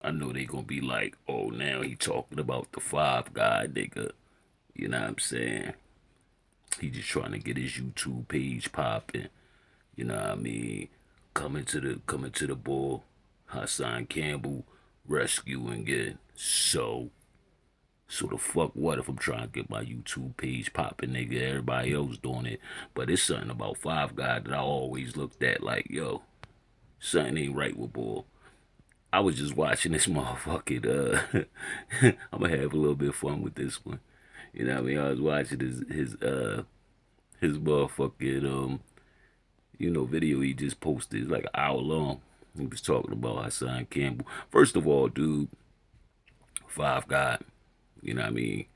I know they gonna be like, oh, now he talking about the five guy nigga. You know what I'm saying? He just trying to get his YouTube page popping. You know what I mean? Coming to the ball. Hassan Campbell rescuing it. So the fuck what if I'm trying to get my YouTube page popping, nigga? Everybody else doing it. But it's something about Five Guy that I always looked at like, yo, something ain't right with Bull. I was just watching this motherfucking I'm gonna have a little bit of fun with this one. You know what I mean? I was watching his motherfucking video he just posted. It's like an hour long. He was talking about Hassan Campbell. First of all, dude, Five God, you know what I mean?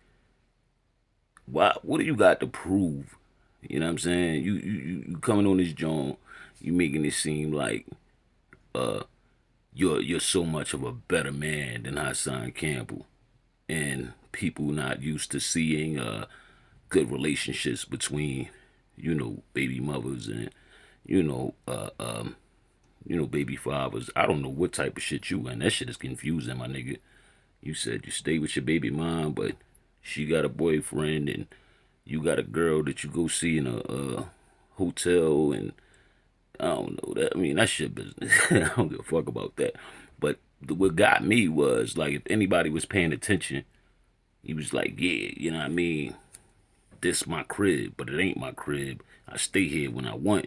What do you got to prove? You know what I'm saying? You coming on this joint, you making it seem like uh you're so much of a better man than Hassan Campbell. And people not used to seeing good relationships between, baby mothers and, you know, uh um baby fathers. I don't know what type of shit you in. That shit is confusing, my nigga. You said you stay with your baby mom, but she got a boyfriend, and you got a girl that you go see in a hotel, and I don't know that. I mean, that's shit business. I don't give a fuck about that. But what got me was like, if anybody was paying attention, he was like, yeah, you know what I mean? This my crib, but it ain't my crib. I stay here when I want.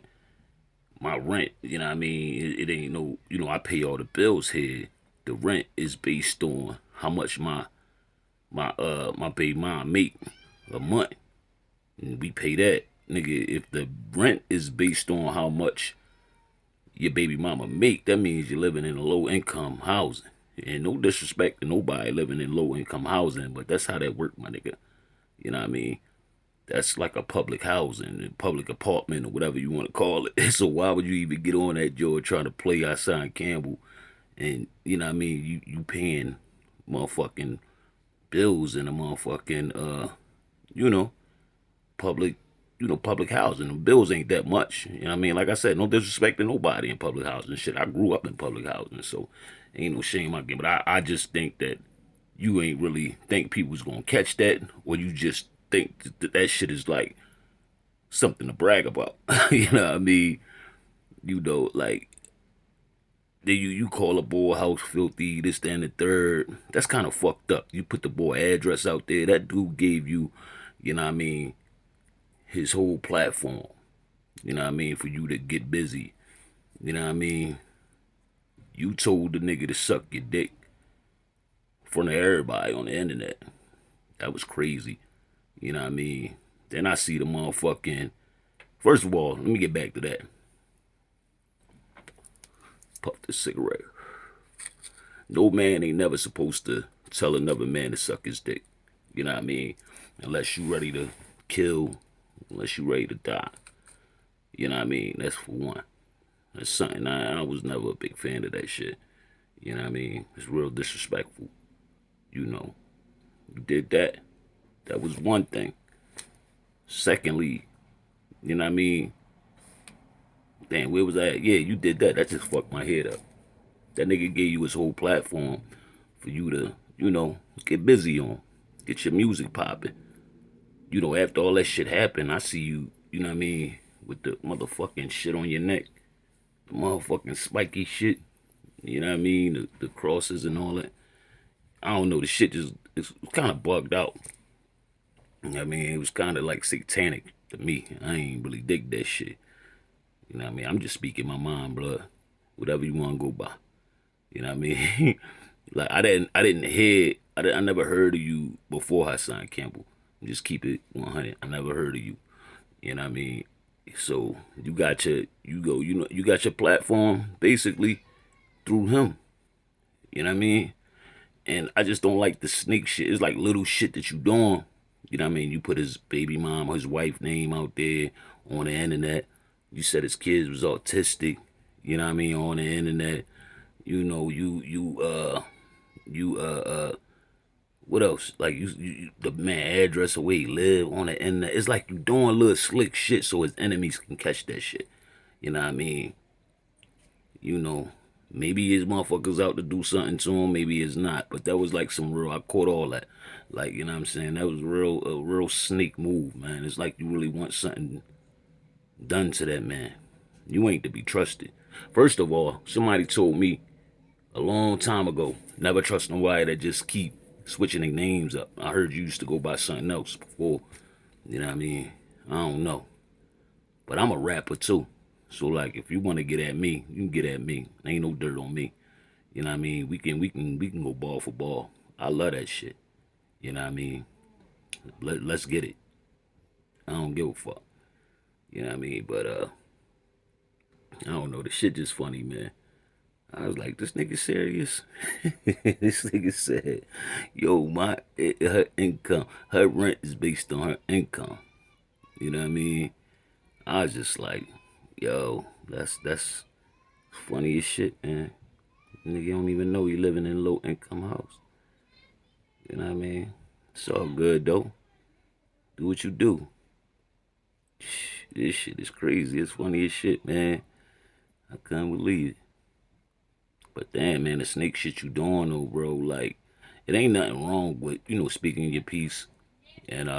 My rent, you know what I mean? It ain't no, I pay all the bills here. The rent is based on how much my baby mom make a month. And we pay that. Nigga, if the rent is based on how much your baby mama make, that means you're living in a low income housing. And no disrespect to nobody living in low income housing, but that's how that work, my nigga. You know what I mean? That's like a public housing, a public apartment, or whatever you want to call it. So why would you even get on that George trying to play Hassan Campbell? And you know what I mean? You paying motherfucking bills in a motherfucking you know, public public housing. The bills ain't that much. You know what I mean? Like I said, no disrespect to nobody in public housing. Shit, I grew up in public housing, so ain't no shame I get. But I just think that you ain't really think people's gonna catch that, or you just think that shit is like something to brag about. You know what I mean? Like you call a boy house filthy, this, that, and the third. That's kind of fucked up. You put the boy address out there. That dude gave you, you know what I mean, his whole platform. You know what I mean, for you to get busy. You know what I mean? You told the nigga to suck your dick in front of everybody on the internet. That was crazy. You know what I mean? Then I see the motherfucking. First of all, let me get back to that. Puff the cigarette. No man ain't never supposed to tell another man to suck his dick. You know what I mean? Unless you ready to kill, unless you ready to die. You know what I mean? That's for one. That's something I was never a big fan of that shit. You know what I mean? It's real disrespectful. You know, you did that. That was one thing. Secondly, you know what I mean? Damn, where was I at? Yeah, you did that. That just fucked my head up. That nigga gave you his whole platform for you to, get busy on. Get your music popping. After all that shit happened, I see you, you know what I mean, with the motherfucking shit on your neck. The motherfucking spiky shit. You know what I mean? The crosses and all that. I don't know, the shit just, it's kind of bugged out. You know what I mean? It was kind of like satanic to me. I ain't really dig that shit. You know what I mean? I'm just speaking my mind, blood. Whatever you want to go by. You know what I mean? Like I never heard of you before Hassan Campbell. Just keep it 100. I never heard of you. You know what I mean? So you got your platform basically through him. You know what I mean? And I just don't like the snake shit. It's like little shit that you doing. You know what I mean? You put his baby mom, his wife name out there on the internet. You said his kids was autistic. You know what I mean? On the internet. You know, what else? Like the man address of where he live on the internet. It's like you doing little slick shit so his enemies can catch that shit. You know what I mean? You know, Maybe his motherfuckers out to do something to him. Maybe it's not. But that was like some real. I caught all that. Like, you know what I'm saying? That was a real snake move, man. It's like you really want something done to that man. You ain't to be trusted. First of all, somebody told me a long time ago, never trust nobody that just keep switching their names up. I heard you used to go by something else before. You know what I mean? I don't know. But I'm a rapper too. So like if you want to get at me, you can get at me. Ain't no dirt on me. You know what I mean? We can go ball for ball. I love that shit. You know what I mean? Let's get it. I don't give a fuck. You know what I mean? But I don't know. The shit just funny, man. I was like, this nigga serious? This nigga said, yo, her income, her rent is based on her income. You know what I mean? I was just like, yo, that's funny as shit, man. Nigga don't even know he living in a low income house. You know what I mean? It's all good though. Do what you do. This shit is crazy. It's funny as shit, man. I couldn't believe it. But damn, man, the snake shit you doing though, bro. Like, it ain't nothing wrong with, speaking your piece and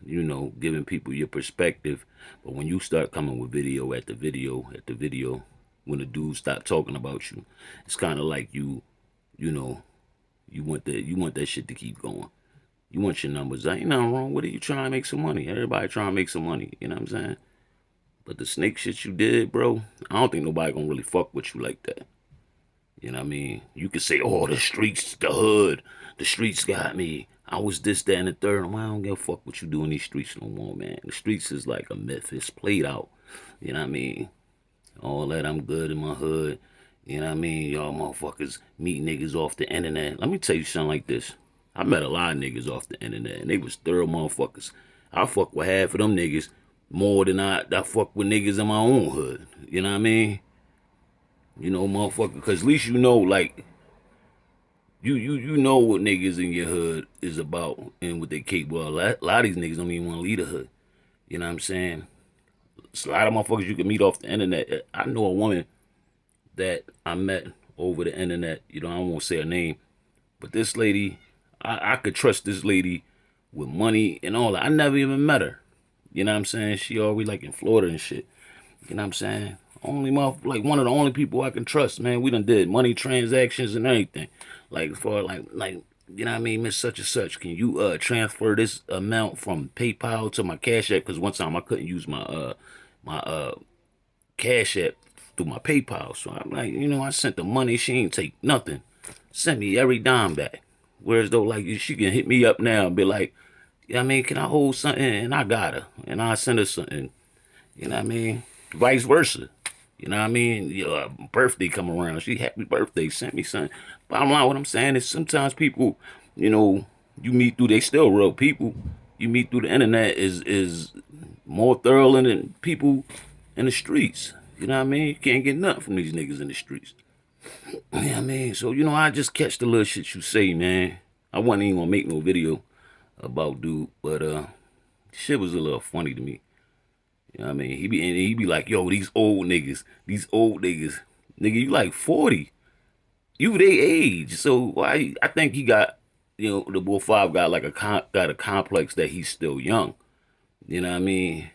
giving people your perspective. But when you start coming with video at the video, when the dude stop talking about you, it's kind of like you know, you want that shit to keep going. You want your numbers. Ain't nothing wrong with it. You trying to make some money. Everybody trying to make some money. You know what I'm saying? But the snake shit you did, bro, I don't think nobody gonna really fuck with you like that. You know what I mean? You could say, oh, the streets, the hood, the streets got me. I was this, that, and the third. Well, I don't give a fuck what you do in these streets no more, man. The streets is like a myth. It's played out. You know what I mean? All that I'm good in my hood. You know what I mean? Y'all motherfuckers meet niggas off the internet. Let me tell you something like this. I met a lot of niggas off the internet, and they was thorough motherfuckers. I fuck with half of them niggas more than I fuck with niggas in my own hood. You know what I mean? Motherfucker, because at least like, you know what niggas in your hood is about and what they capable of. A lot of these niggas don't even want to leave the hood. You know what I'm saying? It's a lot of motherfuckers you can meet off the internet. I know a woman that I met over the internet. I don't want to say her name, but this lady, I could trust this lady with money and all that. I never even met her. You know what I'm saying? She always like in Florida and shit. You know what I'm saying? Like one of the only people I can trust, man. We done did money transactions and everything. Like for like you know what I mean, Miss Such and Such, can you transfer this amount from PayPal to my Cash App? Because one time I couldn't use my Cash App through my PayPal. So I'm like, I sent the money, she ain't take nothing. Sent me every dime back. Whereas though, like, she can hit me up now and be like, yeah, I mean, can I hold something? And I got her. And I send her something. You know what I mean? Vice versa. You know what I mean? Birthday come around. She happy birthday, sent me something. Bottom line, what I'm saying is sometimes people, you meet through, they still real people. You meet through the internet is more thorough than people in the streets. You know what I mean? You can't get nothing from these niggas in the streets. You know what I mean? So, I just catch the little shit you say, man. I wasn't even gonna make no video about dude, but shit was a little funny to me. You know what I mean? He be like, yo, these old niggas. Nigga, you like 40. You they age. So why I think he got, the Bull Five got like got a complex that he's still young. You know what I mean?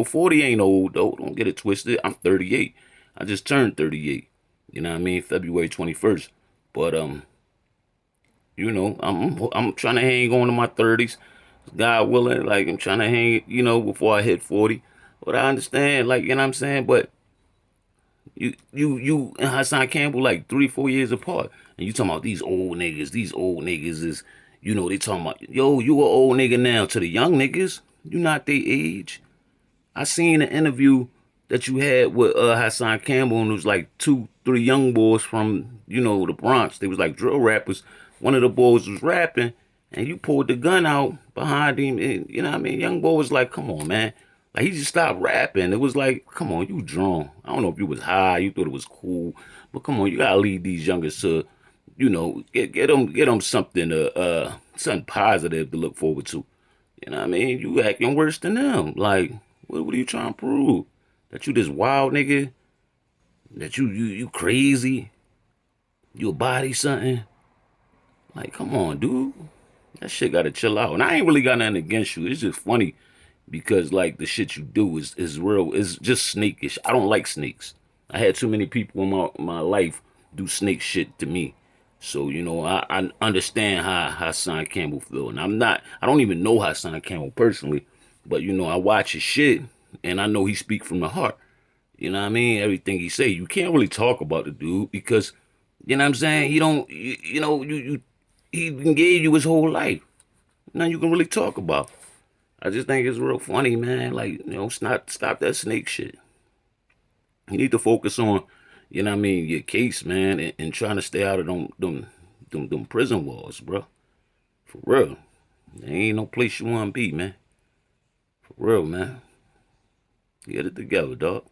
40 ain't old though. Don't get it twisted. I'm 38. I just turned 38. You know what I mean? February 21st. But I'm trying to hang on to my 30s. God willing, like I'm trying to hang, before I hit 40. But I understand, like, you know what I'm saying? But you and Hassan Campbell like 3-4 years apart. And you talking about these old niggas is, they talking about, yo, you a old nigga now. To the young niggas, you not their age. I seen an interview that you had with Hassan Campbell, and it was like 2-3 young boys from, the Bronx. They was like drill rappers. One of the boys was rapping, and you pulled the gun out behind him, and you know what I mean? Young boy was like, come on, man. Like, he just stopped rapping. It was like, come on, you drunk. I don't know if you was high, you thought it was cool, but come on, you gotta lead these youngers to, get them something positive to look forward to. You know what I mean? You acting worse than them. Like, what are you trying to prove? That you this wild nigga? That you crazy? You a body something? Like, come on, dude. That shit gotta chill out. And I ain't really got nothing against you. It's just funny because like the shit you do is real. It's just snakish. I don't like snakes. I had too many people in my life do snake shit to me. So, I understand how Hassan Campbell feel. And I don't even know Hassan Campbell personally, but I watch his shit and I know he speak from the heart. You know what I mean? Everything he say, you can't really talk about the dude because, you know what I'm saying? He don't, he gave you his whole life. Nothing you can really talk about. I just think it's real funny, man. Like, stop that snake shit. You need to focus on, your case, man, and trying to stay out of them prison walls, bro. For real. There ain't no place you want to be, man. For real, man. Get it together, dog.